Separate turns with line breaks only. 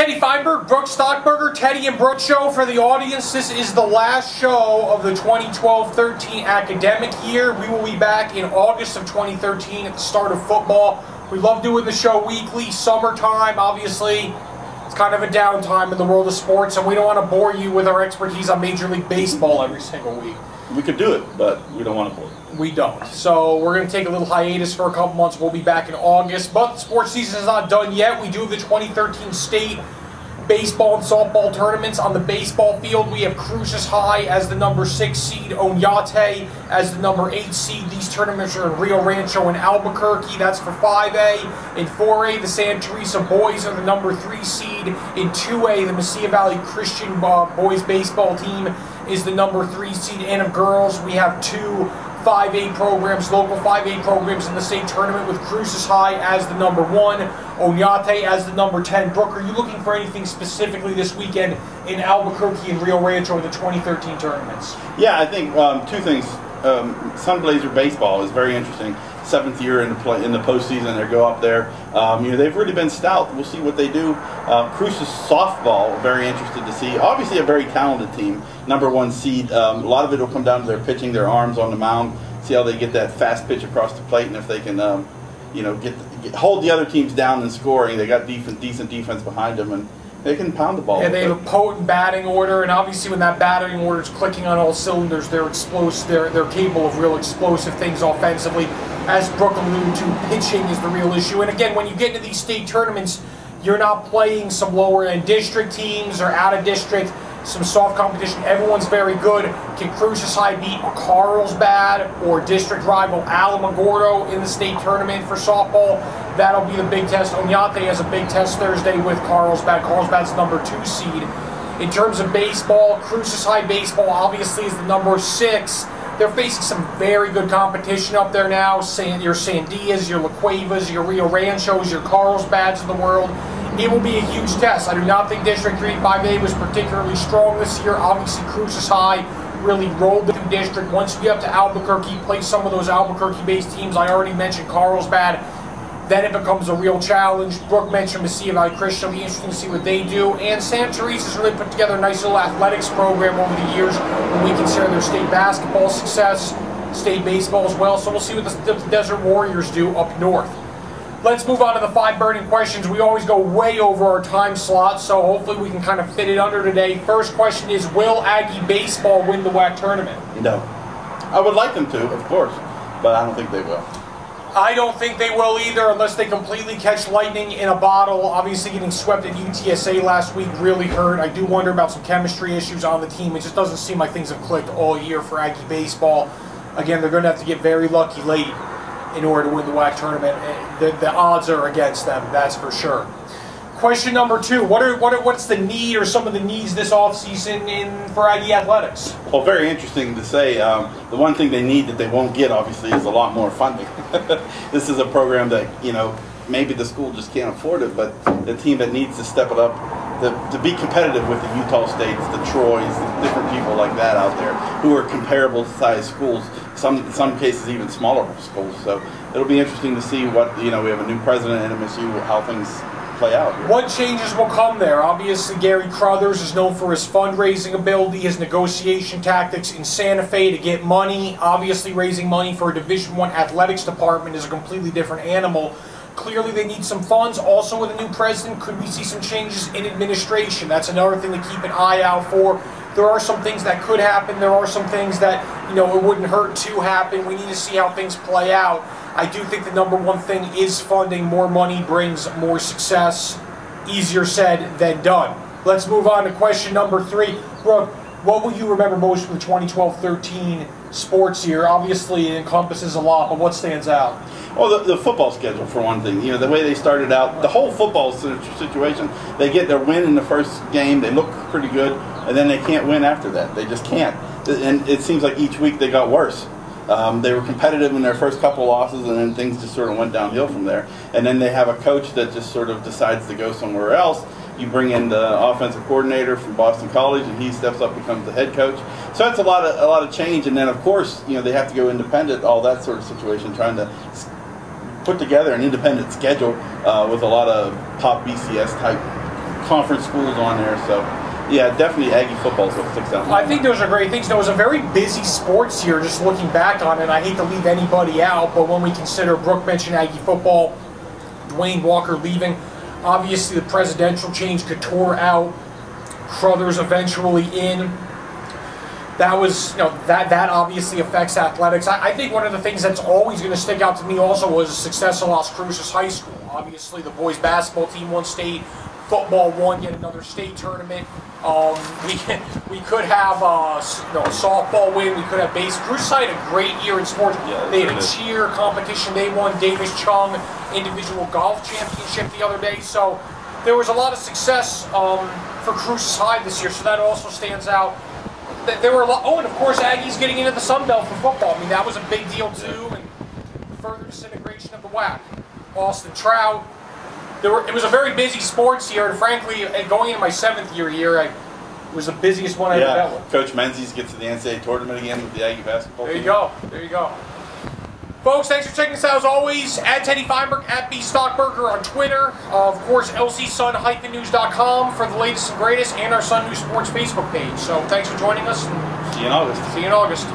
Teddy Feinberg, Brook Stockburger, Teddy and Brook Show for the audience. This is the last show of the 2012-13 academic year. We will be back in August of 2013 at the start of football. We love doing the show weekly. Summertime, obviously, it's kind of a downtime in the world of sports, and we don't want to bore you with our expertise on Major League Baseball every single week.
We could do it, but we don't want to bore you.
We don't. So we're going to take a little hiatus for a couple months. We'll be back in August. But the sports season is not done yet. We do have the 2013 state baseball and softball tournaments. On the baseball field, we have Cruces High as the number 6 seed, Oñate as the number 8 seed. These tournaments are in Rio Rancho and Albuquerque. That's for 5A. In 4A, the Santa Teresa boys are the number 3 seed. In 2A, the Mesilla Valley Christian boys baseball team is the number 3 seed. And of girls, we have 2 5A programs, local 5A programs in the state tournament, with Cruces High as the number 1, Oñate as the number 10. Brook, are you looking for anything specifically this weekend in Albuquerque and Rio Rancho in the 2013 tournaments?
Yeah, I think 2 things. Sunblazer baseball is very interesting. 7th year in the postseason. They go up there. They've really been stout. We'll see what they do. Cruces softball, very interested to see. Obviously, a very talented team. Number 1 seed. A lot of it will come down to their pitching, their arms on the mound. See how they get that fast pitch across the plate, and if they can, hold the other teams down in scoring. They got decent defense behind them, and they can pound the ball.
Yeah, they have a potent batting order, and obviously when that batting order is clicking on all cylinders, they're explosive. They're capable of real explosive things offensively. As Brook alluded to, pitching is the real issue. And again, when you get into these state tournaments, you're not playing some lower-end district teams or out-of-district, some soft competition. Everyone's very good. Can Cruces High beat Carlsbad or district rival Alamogordo in the state tournament for softball? That'll be the big test. Oñate has a big test Thursday with Carlsbad. Carlsbad's number 2 seed. In terms of baseball, Cruces High baseball obviously is the number 6. They're facing some very good competition up there now. Your Sandias, your La Cuevas, your Rio Ranchos, your Carlsbads of the world. It will be a huge test. I do not think District 3 5A was particularly strong this year. Obviously, Cruces High really rolled the district. Once we get up to Albuquerque, play some of those Albuquerque-based teams. I already mentioned Carlsbad. Then it becomes a real challenge. Brook mentioned Mesilla Valley Christian. It'll be interesting to see what they do. And Santa Teresa's really put together a nice little athletics program over the years when we consider their state basketball success, state baseball as well. So we'll see what the Desert Warriors do up north. Let's move on to the 5 burning questions. We always go way over our time slot, so hopefully we can kind of fit it under today. First question is, will Aggie baseball win the WAC tournament?
No. I would like them to, of course, but I don't think they will.
I don't think they will either, unless they completely catch lightning in a bottle. Obviously, getting swept at UTSA last week really hurt. I do wonder about some chemistry issues on the team. It just doesn't seem like things have clicked all year for Aggie baseball. Again, they're going to have to get very lucky late in order to win the WAC tournament. The odds are against them, that's for sure. Question number 2, what's the need or some of the needs this offseason for Aggie athletics?
Well, very interesting to say. The one thing they need that they won't get, obviously, is a lot more funding. This is a program that, maybe the school just can't afford it, but the team that needs to step it up to be competitive with the Utah States, the Troys, the different people like that out there who are comparable size schools, in some cases even smaller schools. So it'll be interesting to see what, we have a new president at MSU, how things play out here.
What changes will come there? Obviously, Gary Crothers is known for his fundraising ability, his negotiation tactics in Santa Fe to get money. Obviously, raising money for a Division I athletics department is a completely different animal. Clearly, they need some funds. Also, with a new president, could we see some changes in administration? That's another thing to keep an eye out for. There are some things that could happen. There are some things that, it wouldn't hurt to happen. We need to see how things play out. I do think the number 1 thing is funding. More money brings more success. Easier said than done. Let's move on to question number 3. Brook, what will you remember most from the 2012-13 sports year? Obviously, it encompasses a lot, but what stands out?
Well, the football schedule, for one thing. The way they started out, the whole football situation, they get their win in the first game, they look pretty good, and then they can't win after that. They just can't. And it seems like each week they got worse. They were competitive in their first couple losses, and then things just sort of went downhill from there. And then they have a coach that just sort of decides to go somewhere else. You bring in the offensive coordinator from Boston College, and he steps up, becomes the head coach. So that's a lot of change. And then, of course, they have to go independent, all that sort of situation, trying to put together an independent schedule with a lot of pop BCS type conference schools on there. So, yeah, definitely Aggie football is what sticks out.
I think those are great things. There was a very busy sports year, just looking back on it. I hate to leave anybody out, but when we consider, Brook mentioned Aggie football, Dwayne Walker leaving, obviously the presidential change, Couture out, Crothers eventually in. That was, that obviously affects athletics. I think one of the things that's always going to stick out to me also was the success of Las Cruces High School. Obviously, the boys basketball team won state, football won yet another state tournament. We could have softball win. We could have base. Cruces had a great year in sports.
Yeah,
they had a cheer competition. They won Davis Chung individual golf championship the other day. So there was a lot of success for Cruces High this year. So that also stands out. There were a lot. Oh, and of course, Aggies getting into the Sun Belt for football. I mean, that was a big deal too, and further disintegration of the WAC. Austin Trout. It was a very busy sports year, and frankly, going into my 7th year here, it was the busiest one I ever dealt with.
Coach Menzies gets to the NCAA tournament again with the Aggie basketball team.
There you go. Folks, thanks for checking us out as always. At Teddy Feinberg, at B Stockburger on Twitter. Of course, lcsun-news.com for the latest and greatest, and our Sun News Sports Facebook page. So thanks for joining us.
See you in August.
See you in August.